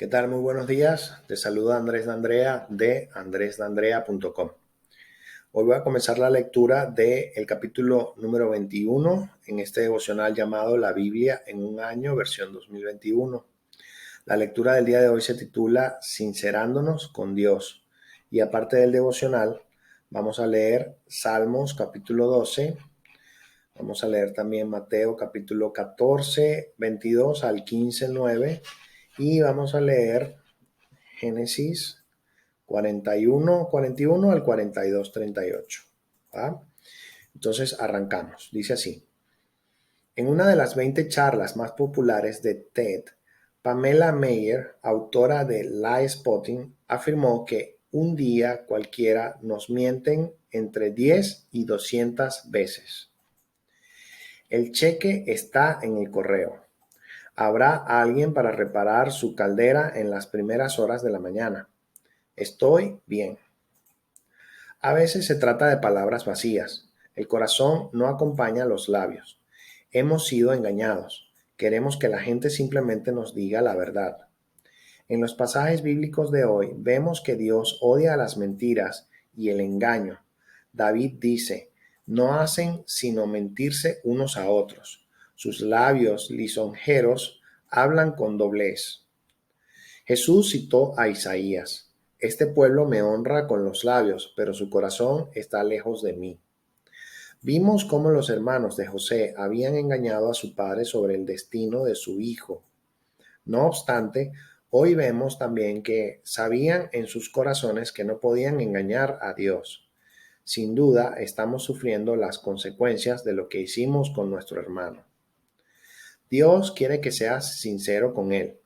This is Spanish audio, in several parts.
¿Qué tal? Muy buenos días. Te saluda Andrés D'Andrea de andresdandrea.com. Hoy voy a comenzar la lectura del capítulo número 21 en este devocional llamado La Biblia en un año, versión 2021. La lectura del día de hoy se titula Sincerándonos con Dios. Y aparte del devocional, vamos a leer Salmos capítulo 12. Vamos a leer también Mateo capítulo 14, 22 al 15, 9. Y vamos a leer Génesis 41 al 42, 38. ¿Va? Entonces arrancamos. Dice así. En una de las 20 charlas más populares de TED, Pamela Meyer, autora de Lie Spotting, afirmó que un día cualquiera nos mienten entre 10 y 200 veces. El cheque está en el correo. Habrá alguien para reparar su caldera en las primeras horas de la mañana. Estoy bien. A veces se trata de palabras vacías. El corazón no acompaña los labios. Hemos sido engañados. Queremos que la gente simplemente nos diga la verdad. En los pasajes bíblicos de hoy vemos que Dios odia las mentiras y el engaño. David dice, no hacen sino mentirse unos a otros. Sus labios lisonjeros hablan con doblez. Jesús citó a Isaías. Este pueblo me honra con los labios, pero su corazón está lejos de mí. Vimos cómo los hermanos de José habían engañado a su padre sobre el destino de su hijo. No obstante, hoy vemos también que sabían en sus corazones que no podían engañar a Dios. Sin duda, estamos sufriendo las consecuencias de lo que hicimos con nuestro hermano. Dios quiere que seas sincero con Él.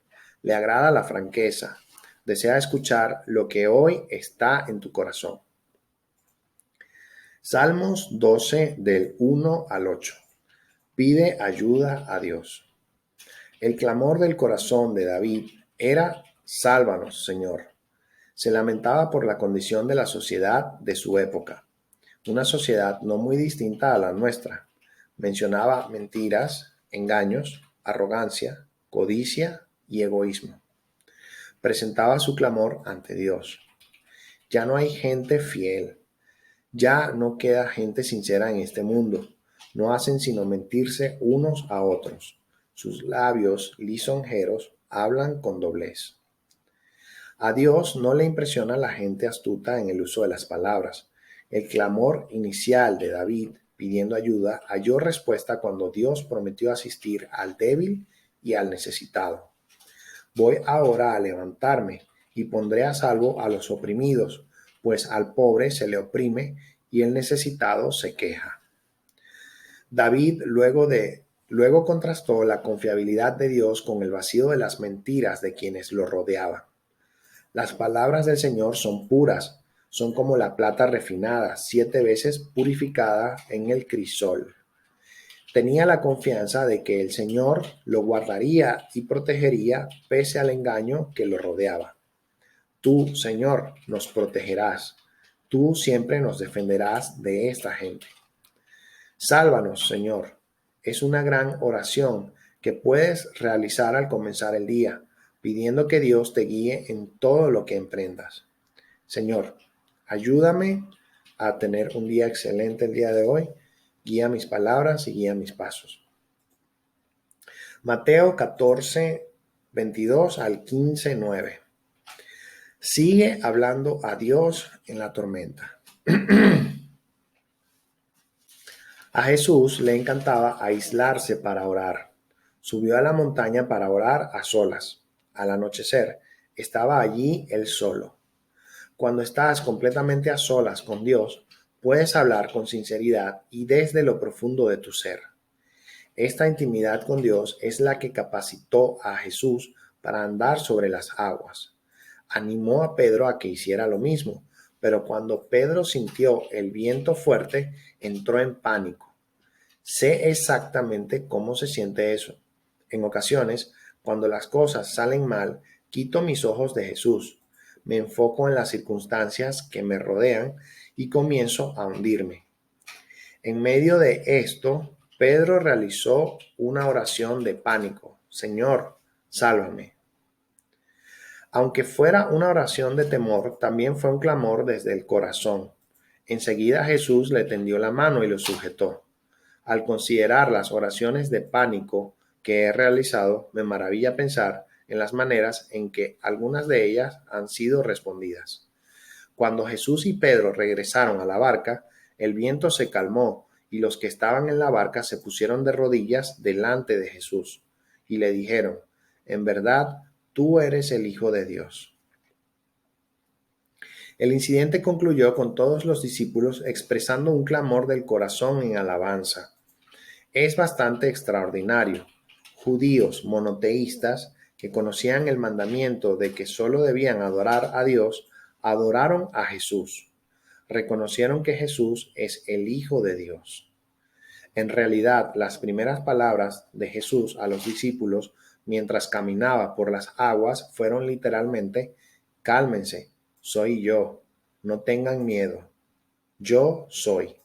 Le agrada la franqueza. Desea escuchar lo que hoy está en tu corazón. Salmos 12 del 1 al 8. Pide ayuda a Dios. El clamor del corazón de David era, sálvanos, Señor. Se lamentaba por la condición de la sociedad de su época, una sociedad no muy distinta a la nuestra. Mencionaba mentiras, engaños, arrogancia, codicia y egoísmo. Presentaba su clamor ante Dios. Ya no hay gente fiel. Ya no queda gente sincera en este mundo. No hacen sino mentirse unos a otros. Sus labios lisonjeros hablan con doblez. A Dios no le impresiona la gente astuta en el uso de las palabras. El clamor inicial de David pidiendo ayuda halló respuesta cuando Dios prometió asistir al débil y al necesitado. Voy ahora a levantarme y pondré a salvo a los oprimidos, pues al pobre se le oprime y el necesitado se queja. David luego contrastó la confiabilidad de Dios con el vacío de las mentiras de quienes lo rodeaban. Las palabras del Señor son puras, son como la plata refinada, 7 veces purificada en el crisol. Tenía la confianza de que el Señor lo guardaría y protegería pese al engaño que lo rodeaba. Tú, Señor, nos protegerás. Tú siempre nos defenderás de esta gente. Sálvanos, Señor. Es una gran oración que puedes realizar al comenzar el día, pidiendo que Dios te guíe en todo lo que emprendas. Señor, ayúdame a tener un día excelente el día de hoy. Guía mis palabras y guía mis pasos. Mateo 14, 22 al 15, 9. Sigue hablando a Dios en la tormenta. A Jesús le encantaba aislarse para orar. Subió a la montaña para orar a solas. Al anochecer, estaba allí él solo. Cuando estás completamente a solas con Dios, puedes hablar con sinceridad y desde lo profundo de tu ser. Esta intimidad con Dios es la que capacitó a Jesús para andar sobre las aguas. Animó a Pedro a que hiciera lo mismo, pero cuando Pedro sintió el viento fuerte, entró en pánico. Sé exactamente cómo se siente eso. En ocasiones, cuando las cosas salen mal, quito mis ojos de Jesús, me enfoco en las circunstancias que me rodean y comienzo a hundirme. En medio de esto, Pedro realizó una oración de pánico. Señor, sálvame. Aunque fuera una oración de temor, también fue un clamor desde el corazón. Enseguida Jesús le tendió la mano y lo sujetó. Al considerar las oraciones de pánico que he realizado, me maravilla pensar en las maneras en que algunas de ellas han sido respondidas. Cuando Jesús y Pedro regresaron a la barca, el viento se calmó y los que estaban en la barca se pusieron de rodillas delante de Jesús y le dijeron: en verdad, tú eres el Hijo de Dios. El incidente concluyó con todos los discípulos expresando un clamor del corazón en alabanza. Es bastante extraordinario. Judíos monoteístas que conocían el mandamiento de que solo debían adorar a Dios, adoraron a Jesús. Reconocieron que Jesús es el Hijo de Dios. En realidad, las primeras palabras de Jesús a los discípulos mientras caminaba por las aguas fueron literalmente: cálmense, soy yo, no tengan miedo, yo soy.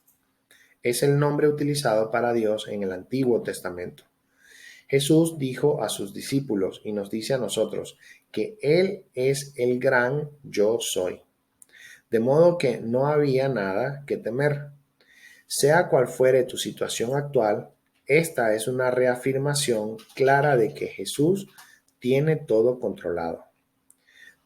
Es el nombre utilizado para Dios en el Antiguo Testamento. Jesús dijo a sus discípulos y nos dice a nosotros que Él es el gran yo soy. De modo que no había nada que temer. Sea cual fuere tu situación actual, esta es una reafirmación clara de que Jesús tiene todo controlado.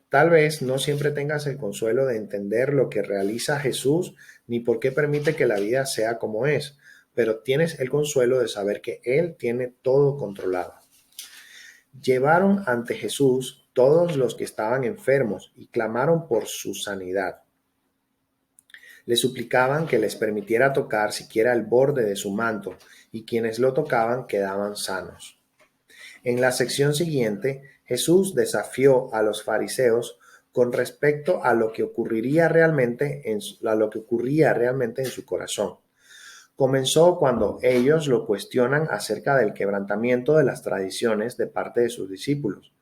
Tal vez no siempre tengas el consuelo de entender lo que realiza Jesús ni por qué permite que la vida sea como es, pero tienes el consuelo de saber que Él tiene todo controlado. Llevaron ante Jesús todos los que estaban enfermos y clamaron por su sanidad. Le suplicaban que les permitiera tocar siquiera el borde de su manto, y quienes lo tocaban quedaban sanos. En la sección siguiente, Jesús desafió a los fariseos con respecto a lo que ocurría realmente en su corazón. Comenzó cuando ellos lo cuestionan acerca del quebrantamiento de las tradiciones de parte de sus discípulos,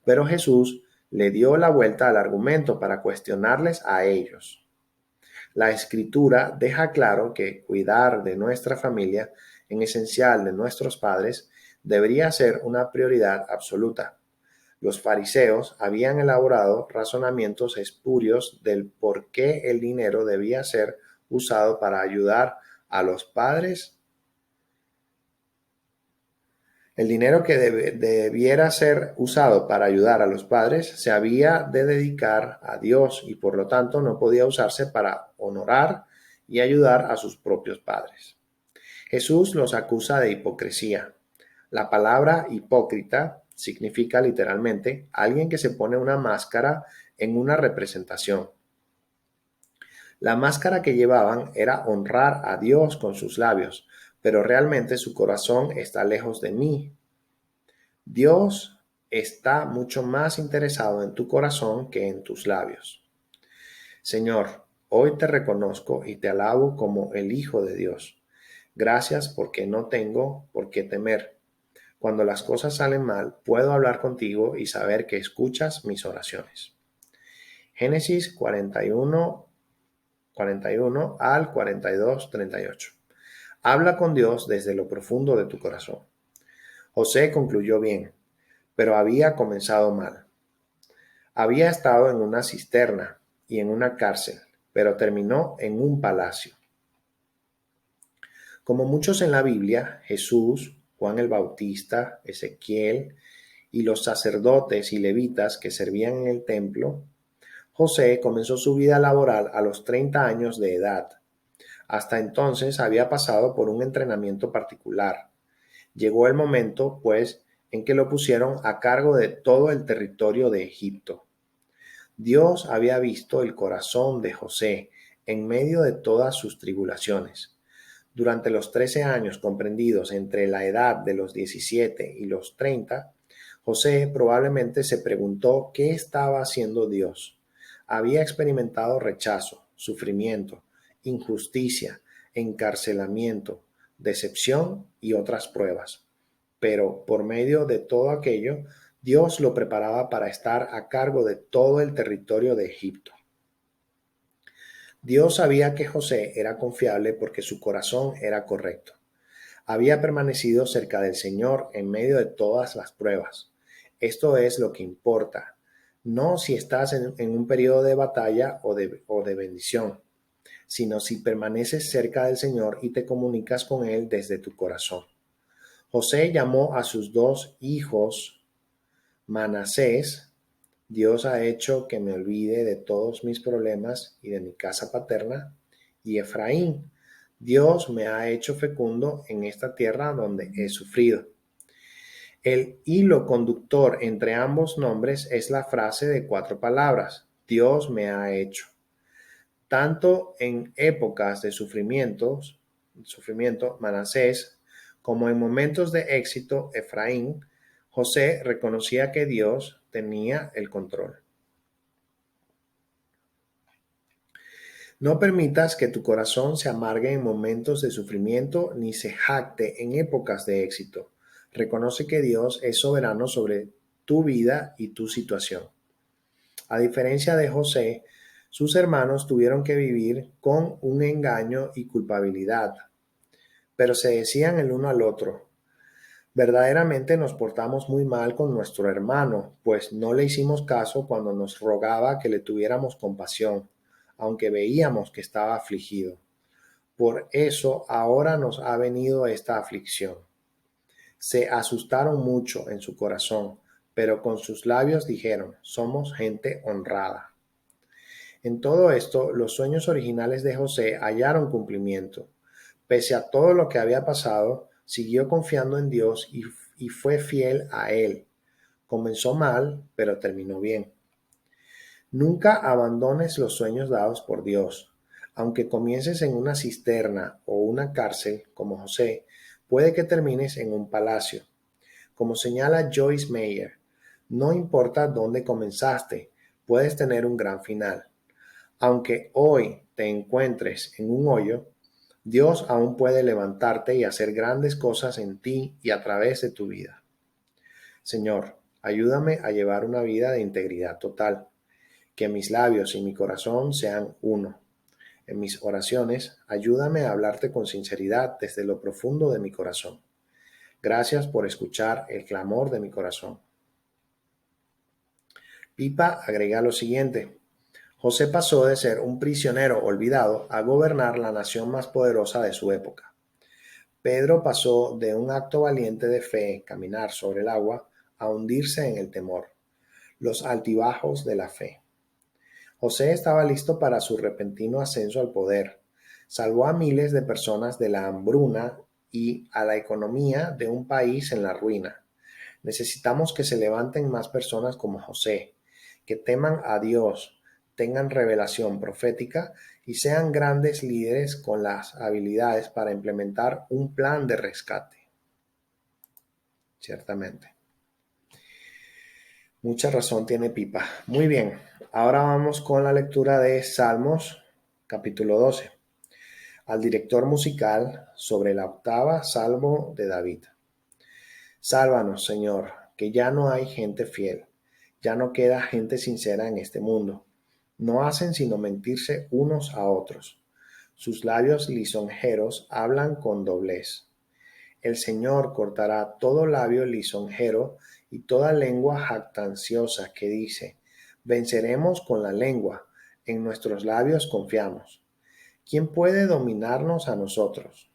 pero Jesús le dio la vuelta al argumento para cuestionarles a ellos. La Escritura deja claro que cuidar de nuestra familia, en esencial de nuestros padres, debería ser una prioridad absoluta. Los fariseos habían elaborado razonamientos espurios del por qué el dinero debía ser usado para ayudar a los padres. El dinero que debiera ser usado para ayudar a los padres se había de dedicar a Dios y por lo tanto no podía usarse para honorar y ayudar a sus propios padres. Jesús los acusa de hipocresía. La palabra hipócrita significa literalmente alguien que se pone una máscara en una representación. La máscara que llevaban era honrar a Dios con sus labios, pero realmente su corazón está lejos de mí. Dios está mucho más interesado en tu corazón que en tus labios. Señor, hoy te reconozco y te alabo como el Hijo de Dios. Gracias porque no tengo por qué temer. Cuando las cosas salen mal, puedo hablar contigo y saber que escuchas mis oraciones. Génesis 41 al 42:38. Habla con Dios desde lo profundo de tu corazón. José concluyó bien, pero había comenzado mal. Había estado en una cisterna y en una cárcel, pero terminó en un palacio. Como muchos en la Biblia, Jesús, Juan el Bautista, Ezequiel y los sacerdotes y levitas que servían en el templo, José comenzó su vida laboral a los 30 años de edad. Hasta entonces había pasado por un entrenamiento particular. Llegó el momento, pues, en que lo pusieron a cargo de todo el territorio de Egipto. Dios había visto el corazón de José en medio de todas sus tribulaciones. Durante los 13 años comprendidos entre la edad de los 17 y los 30, José probablemente se preguntó qué estaba haciendo Dios. Había experimentado rechazo, sufrimiento, injusticia, encarcelamiento, decepción y otras pruebas. Pero por medio de todo aquello, Dios lo preparaba para estar a cargo de todo el territorio de Egipto. Dios sabía que José era confiable porque su corazón era correcto. Había permanecido cerca del Señor en medio de todas las pruebas. Esto es lo que importa. no si estás en un periodo de batalla o de bendición, sino si permaneces cerca del Señor y te comunicas con Él desde tu corazón. José llamó a sus dos hijos Manasés. Dios ha hecho que me olvide de todos mis problemas y de mi casa paterna. Y Efraín, Dios me ha hecho fecundo en esta tierra donde he sufrido. El hilo conductor entre ambos nombres es la frase de 4 palabras: Dios me ha hecho. Tanto en épocas de sufrimiento, Manasés, como en momentos de éxito, Efraín, José reconocía que Dios tenía el control. No permitas que tu corazón se amargue en momentos de sufrimiento ni se jacte en épocas de éxito. Reconoce que Dios es soberano sobre tu vida y tu situación. A diferencia de José, sus hermanos tuvieron que vivir con un engaño y culpabilidad, pero se decían el uno al otro: verdaderamente nos portamos muy mal con nuestro hermano, pues no le hicimos caso cuando nos rogaba que le tuviéramos compasión, aunque veíamos que estaba afligido. Por eso ahora nos ha venido esta aflicción. Se asustaron mucho en su corazón, pero con sus labios dijeron: somos gente honrada. En todo esto, los sueños originales de José hallaron cumplimiento. Pese a todo lo que había pasado, siguió confiando en Dios y fue fiel a Él. Comenzó mal, pero terminó bien. Nunca abandones los sueños dados por Dios. Aunque comiences en una cisterna o una cárcel, como José, puede que termines en un palacio. Como señala Joyce Meyer, no importa dónde comenzaste, puedes tener un gran final. Aunque hoy te encuentres en un hoyo, Dios aún puede levantarte y hacer grandes cosas en ti y a través de tu vida. Señor, ayúdame a llevar una vida de integridad total, que mis labios y mi corazón sean uno. En mis oraciones, ayúdame a hablarte con sinceridad desde lo profundo de mi corazón. Gracias por escuchar el clamor de mi corazón. Pipa agrega lo siguiente: José pasó de ser un prisionero olvidado a gobernar la nación más poderosa de su época. Pedro pasó de un acto valiente de fe, caminar sobre el agua, a hundirse en el temor, los altibajos de la fe. José estaba listo para su repentino ascenso al poder. Salvó a miles de personas de la hambruna y a la economía de un país en la ruina. Necesitamos que se levanten más personas como José, que teman a Dios, tengan revelación profética y sean grandes líderes con las habilidades para implementar un plan de rescate. Ciertamente. Mucha razón tiene Pipa. Muy bien, ahora vamos con la lectura de Salmos, capítulo 12. Al director musical sobre la octava Salmo de David. Sálvanos, Señor, que ya no hay gente fiel, ya no queda gente sincera en este mundo. No hacen sino mentirse unos a otros. Sus labios lisonjeros hablan con doblez. El Señor cortará todo labio lisonjero y toda lengua jactanciosa que dice: venceremos con la lengua, en nuestros labios confiamos. ¿Quién puede dominarnos a nosotros?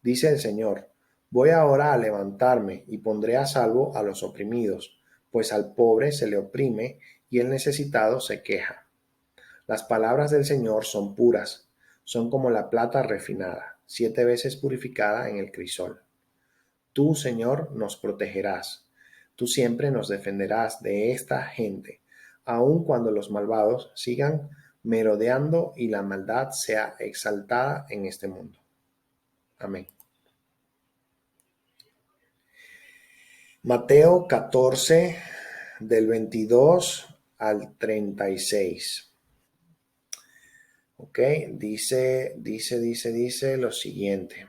Dice el Señor: voy ahora a levantarme y pondré a salvo a los oprimidos, pues al pobre se le oprime y el necesitado se queja. Las palabras del Señor son puras, son como la plata refinada, 7 veces purificada en el crisol. Tú, Señor, nos protegerás. Tú siempre nos defenderás de esta gente, aun cuando los malvados sigan merodeando y la maldad sea exaltada en este mundo. Amén. Mateo 14, del 22 al 36. Ok, dice lo siguiente.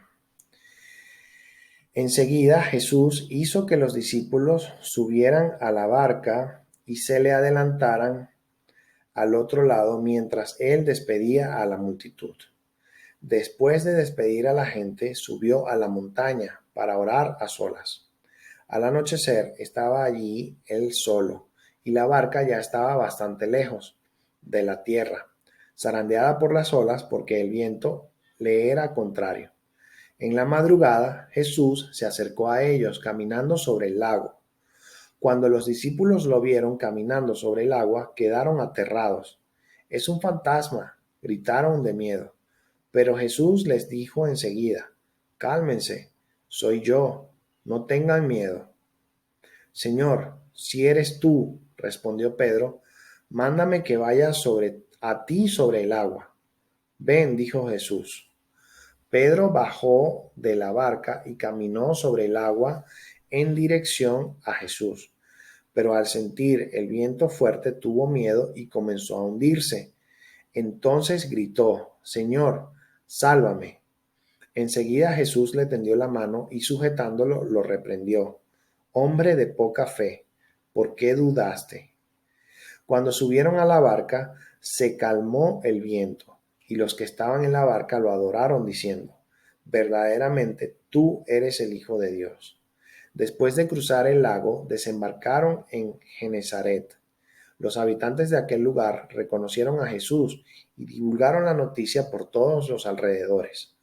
Enseguida Jesús hizo que los discípulos subieran a la barca y se le adelantaran al otro lado mientras él despedía a la multitud. Después de despedir a la gente, subió a la montaña para orar a solas. Al anochecer estaba allí él solo, y la barca ya estaba bastante lejos de la tierra, zarandeada por las olas porque el viento le era contrario. En la madrugada, Jesús se acercó a ellos caminando sobre el lago. Cuando los discípulos lo vieron caminando sobre el agua, quedaron aterrados. «Es un fantasma», gritaron de miedo. Pero Jesús les dijo enseguida: «Cálmense, soy yo, no tengan miedo». «Señor, si eres tú», respondió Pedro, «mándame que vaya a ti sobre el agua». «Ven», dijo Jesús. Pedro bajó de la barca y caminó sobre el agua en dirección a Jesús, pero al sentir el viento fuerte tuvo miedo y comenzó a hundirse. Entonces gritó: «Señor, sálvame». Enseguida Jesús le tendió la mano y sujetándolo lo reprendió: «Hombre de poca fe, ¿por qué dudaste?». Cuando subieron a la barca, se calmó el viento, y los que estaban en la barca lo adoraron diciendo: «Verdaderamente tú eres el Hijo de Dios». Después de cruzar el lago, desembarcaron en Genesaret. Los habitantes de aquel lugar reconocieron a Jesús y divulgaron la noticia por todos los alrededores.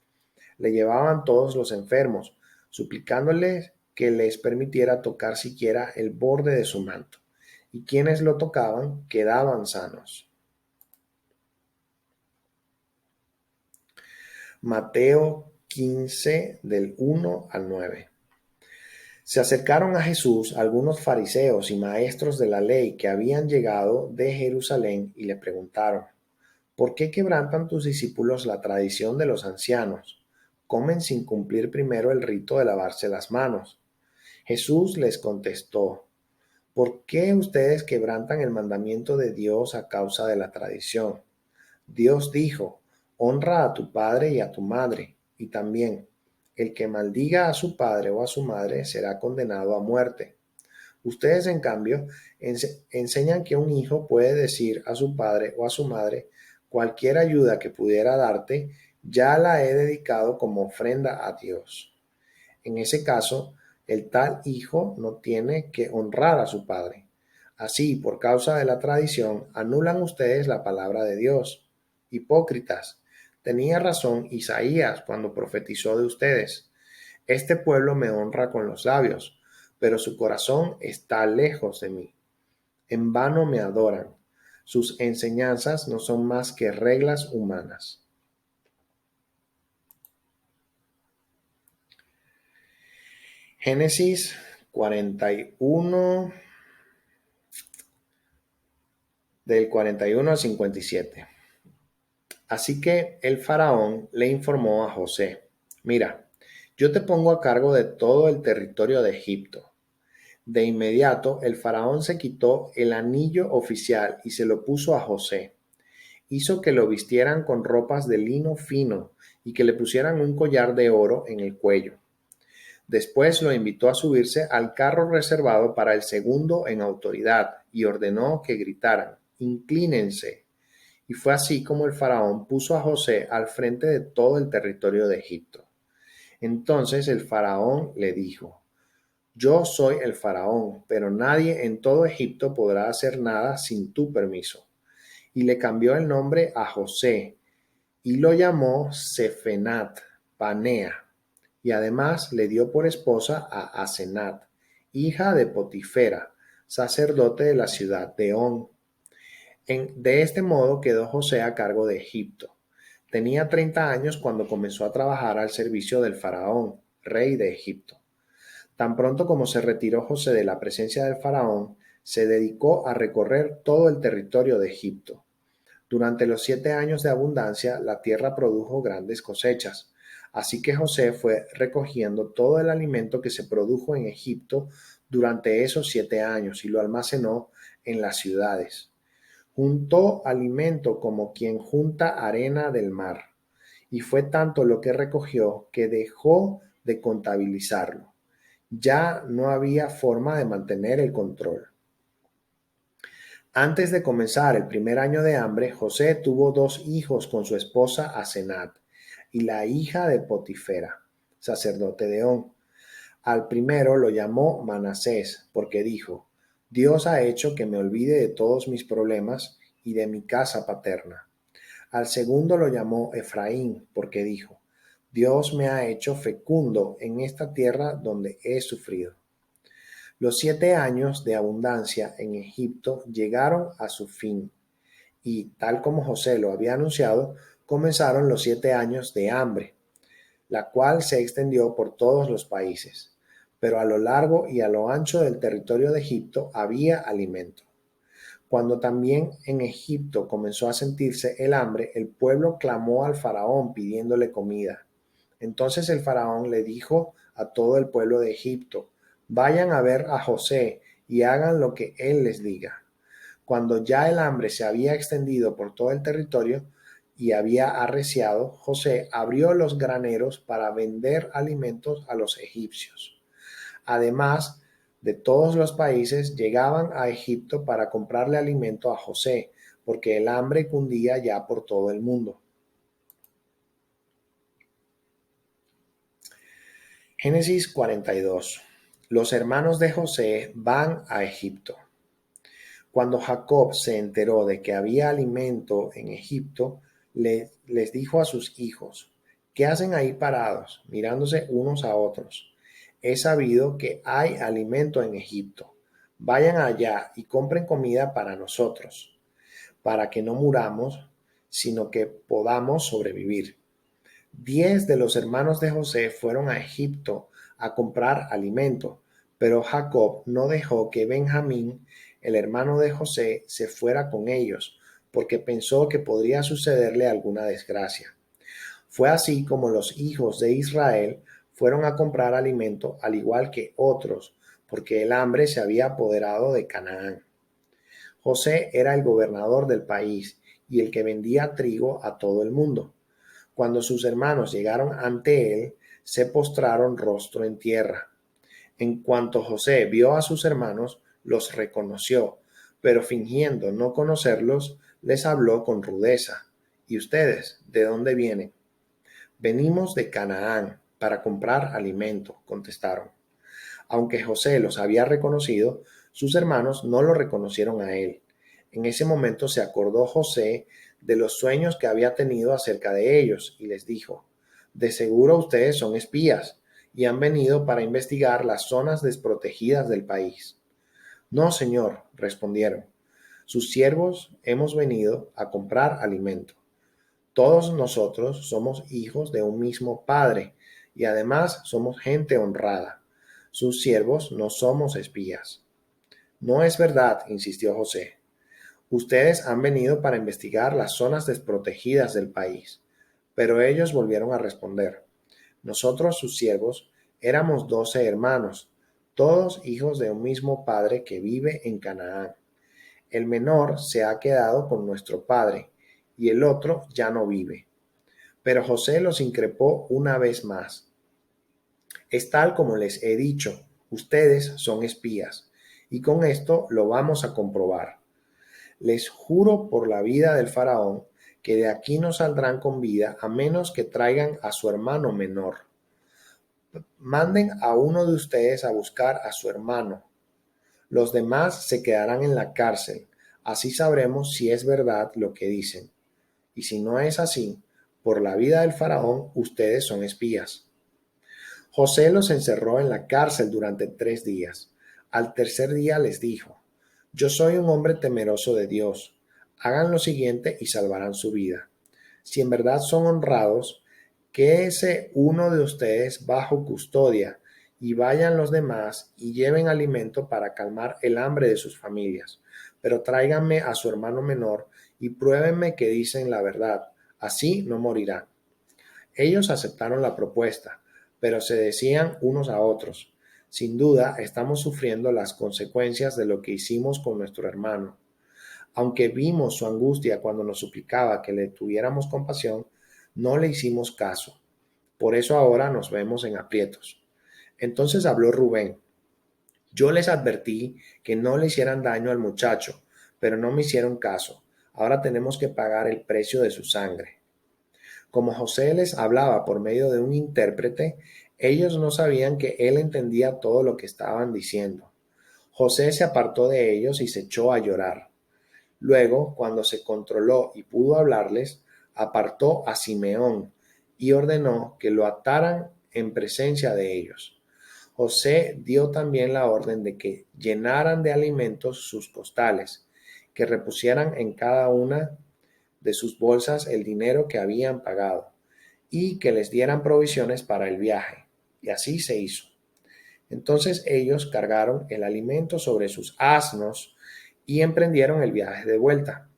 Le llevaban todos los enfermos, suplicándoles que les permitiera tocar siquiera el borde de su manto, y quienes lo tocaban quedaban sanos. Mateo 15, del 1 al 9. Se acercaron a Jesús algunos fariseos y maestros de la ley que habían llegado de Jerusalén y le preguntaron: «¿Por qué quebrantan tus discípulos la tradición de los ancianos? Comen sin cumplir primero el rito de lavarse las manos». Jesús les contestó: «¿Por qué ustedes quebrantan el mandamiento de Dios a causa de la tradición? Dios dijo: honra a tu padre y a tu madre, y también el que maldiga a su padre o a su madre será condenado a muerte. Ustedes, en cambio, enseñan que un hijo puede decir a su padre o a su madre: cualquier ayuda que pudiera darte, ya la he dedicado como ofrenda a Dios. En ese caso, el tal hijo no tiene que honrar a su padre. Así, por causa de la tradición, anulan ustedes la palabra de Dios. Hipócritas, tenía razón Isaías cuando profetizó de ustedes: este pueblo me honra con los labios, pero su corazón está lejos de mí. En vano me adoran. Sus enseñanzas no son más que reglas humanas». Génesis 41, del 41 al 57. Así que el faraón le informó a José: «Mira, yo te pongo a cargo de todo el territorio de Egipto». De inmediato el faraón se quitó el anillo oficial y se lo puso a José. Hizo que lo vistieran con ropas de lino fino y que le pusieran un collar de oro en el cuello. Después lo invitó a subirse al carro reservado para el segundo en autoridad y ordenó que gritaran: «Inclínense». Y fue así como el faraón puso a José al frente de todo el territorio de Egipto. Entonces el faraón le dijo: «Yo soy el faraón, pero nadie en todo Egipto podrá hacer nada sin tu permiso». Y le cambió el nombre a José y lo llamó Sefenat Panea, y además le dio por esposa a Asenat, hija de Potifera, sacerdote de la ciudad de On. De este modo quedó José a cargo de Egipto. Tenía 30 años cuando comenzó a trabajar al servicio del faraón, rey de Egipto. Tan pronto como se retiró José de la presencia del faraón, se dedicó a recorrer todo el territorio de Egipto. Durante los 7 años de abundancia, la tierra produjo grandes cosechas. Así que José fue recogiendo todo el alimento que se produjo en Egipto durante esos 7 años y lo almacenó en las ciudades. Juntó alimento como quien junta arena del mar, y fue tanto lo que recogió que dejó de contabilizarlo. Ya no había forma de mantener el control. Antes de comenzar el primer año de hambre, José tuvo 2 hijos con su esposa Asenat y la hija de Potifera, sacerdote de On. Al primero lo llamó Manasés, porque dijo: Dios ha hecho que me olvide de todos mis problemas y de mi casa paterna. Al segundo lo llamó Efraín, porque dijo, Dios me ha hecho fecundo en esta tierra donde he sufrido. Los 7 años de abundancia en Egipto llegaron a su fin, y tal como José lo había anunciado, comenzaron los 7 años de hambre, la cual se extendió por todos los países. Pero a lo largo y a lo ancho del territorio de Egipto había alimento. Cuando también en Egipto comenzó a sentirse el hambre, el pueblo clamó al faraón pidiéndole comida. Entonces el faraón le dijo a todo el pueblo de Egipto, vayan a ver a José y hagan lo que él les diga. Cuando ya el hambre se había extendido por todo el territorio y había arreciado, José abrió los graneros para vender alimentos a los egipcios. Además, de todos los países llegaban a Egipto para comprarle alimento a José, porque el hambre cundía ya por todo el mundo. Génesis 42. Los hermanos de José van a Egipto. Cuando Jacob se enteró de que había alimento en Egipto, les dijo a sus hijos, ¿qué hacen ahí parados, mirándose unos a otros? He sabido que hay alimento en Egipto. Vayan allá y compren comida para nosotros, para que no muramos, sino que podamos sobrevivir. 10 de los hermanos de José fueron a Egipto a comprar alimento, pero Jacob no dejó que Benjamín, el hermano de José, se fuera con ellos, porque pensó que podría sucederle alguna desgracia. Fue así como los hijos de Israel fueron a comprar alimento, al igual que otros, porque el hambre se había apoderado de Canaán. José era el gobernador del país y el que vendía trigo a todo el mundo. Cuando sus hermanos llegaron ante él, se postraron rostro en tierra. En cuanto José vio a sus hermanos, los reconoció, pero fingiendo no conocerlos, les habló con rudeza. ¿Y ustedes, de dónde vienen? Venimos de Canaán para comprar alimento, contestaron. Aunque José los había reconocido, sus hermanos no lo reconocieron a él. En ese momento se acordó José de los sueños que había tenido acerca de ellos y les dijo, de seguro ustedes son espías y han venido para investigar las zonas desprotegidas del país. No, señor, respondieron. Sus siervos hemos venido a comprar alimento. Todos nosotros somos hijos de un mismo padre y además somos gente honrada. Sus siervos no somos espías. No es verdad, insistió José. Ustedes han venido para investigar las zonas desprotegidas del país. Pero ellos volvieron a responder. Nosotros, sus siervos, éramos 12 hermanos, todos hijos de un mismo padre que vive en Canaán. El menor se ha quedado con nuestro padre y el otro ya no vive. Pero José los increpó una vez más. Es tal como les he dicho, ustedes son espías, y con esto lo vamos a comprobar. Les juro por la vida del faraón que de aquí no saldrán con vida a menos que traigan a su hermano menor. Manden a uno de ustedes a buscar a su hermano. Los demás se quedarán en la cárcel. Así sabremos si es verdad lo que dicen. Y si no es así, por la vida del faraón, ustedes son espías. José los encerró en la cárcel durante 3 días. Al tercer día les dijo, yo soy un hombre temeroso de Dios. Hagan lo siguiente y salvarán su vida. Si en verdad son honrados, quédese uno de ustedes bajo custodia y vayan los demás y lleven alimento para calmar el hambre de sus familias. Pero tráiganme a su hermano menor y pruébenme que dicen la verdad. Así no morirán. Ellos aceptaron la propuesta, pero se decían unos a otros, sin duda estamos sufriendo las consecuencias de lo que hicimos con nuestro hermano. Aunque vimos su angustia cuando nos suplicaba que le tuviéramos compasión, no le hicimos caso. Por eso ahora nos vemos en aprietos. Entonces habló Rubén. Yo les advertí que no le hicieran daño al muchacho, pero no me hicieron caso. Ahora tenemos que pagar el precio de su sangre. Como José les hablaba por medio de un intérprete, ellos no sabían que él entendía todo lo que estaban diciendo. José se apartó de ellos y se echó a llorar. Luego, cuando se controló y pudo hablarles, apartó a Simeón y ordenó que lo ataran en presencia de ellos. José dio también la orden de que llenaran de alimentos sus costales, que repusieran en cada una de sus bolsas el dinero que habían pagado, y que les dieran provisiones para el viaje. Y así se hizo. Entonces ellos cargaron el alimento sobre sus asnos y emprendieron el viaje de vuelta.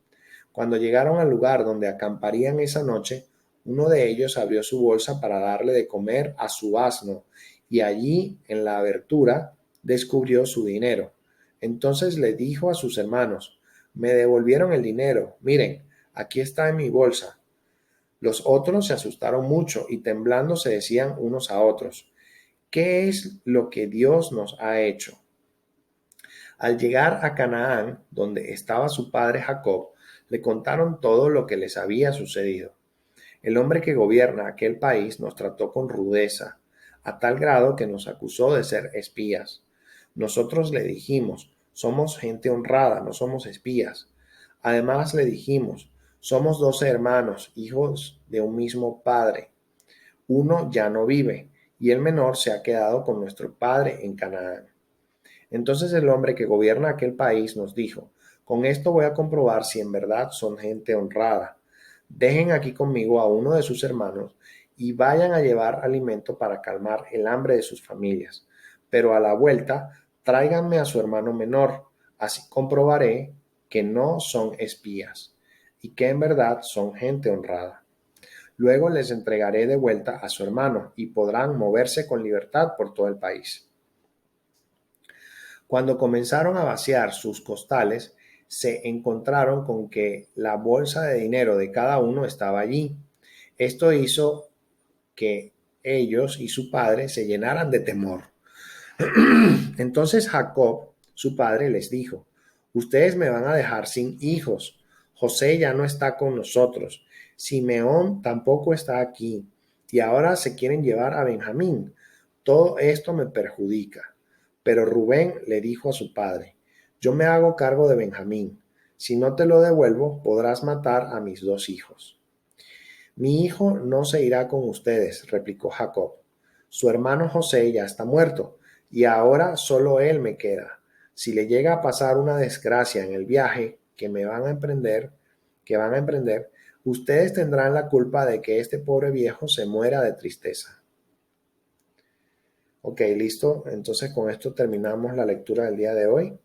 Cuando llegaron al lugar donde acamparían esa noche, uno de ellos abrió su bolsa para darle de comer a su asno, y allí, en la abertura, descubrió su dinero. Entonces le dijo a sus hermanos: me devolvieron el dinero. Miren, aquí está en mi bolsa. Los otros se asustaron mucho y temblando se decían unos a otros: ¿qué es lo que Dios nos ha hecho? Al llegar a Canaán, donde estaba su padre Jacob, le contaron todo lo que les había sucedido. El hombre que gobierna aquel país nos trató con rudeza, a tal grado que nos acusó de ser espías. Nosotros le dijimos: somos gente honrada, no somos espías. Además le dijimos: somos 12 hermanos, hijos de un mismo padre. Uno ya no vive, y el menor se ha quedado con nuestro padre en Canaán. Entonces el hombre que gobierna aquel país nos dijo: con esto voy a comprobar si en verdad son gente honrada. Dejen aquí conmigo a uno de sus hermanos y vayan a llevar alimento para calmar el hambre de sus familias. Pero a la vuelta, tráiganme a su hermano menor. Así comprobaré que no son espías y que en verdad son gente honrada. Luego les entregaré de vuelta a su hermano y podrán moverse con libertad por todo el país. Cuando comenzaron a vaciar sus costales, se encontraron con que la bolsa de dinero de cada uno estaba allí. Esto hizo que ellos y su padre se llenaran de temor. Entonces Jacob, su padre, les dijo: ustedes me van a dejar sin hijos. José ya no está con nosotros. Simeón tampoco está aquí. Y ahora se quieren llevar a Benjamín. Todo esto me perjudica. Pero Rubén le dijo a su padre: yo me hago cargo de Benjamín. Si no te lo devuelvo, podrás matar a mis 2 hijos. Mi hijo no se irá con ustedes, replicó Jacob. Su hermano José ya está muerto, y ahora solo él me queda. Si le llega a pasar una desgracia en el viaje que van a emprender, ustedes tendrán la culpa de que este pobre viejo se muera de tristeza. Ok, listo. Entonces con esto terminamos la lectura del día de hoy.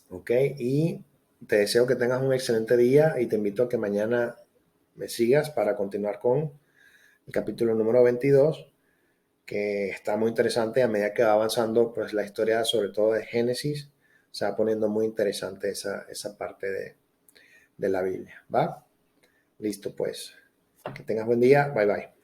Ok, y te deseo que tengas un excelente día y te invito a que mañana me sigas para continuar con el capítulo número 22, que está muy interesante. A medida que va avanzando, pues la historia, sobre todo de Génesis, se va poniendo muy interesante esa parte de la Biblia. ¿Va? Listo, pues. Que tengas buen día. Bye, bye.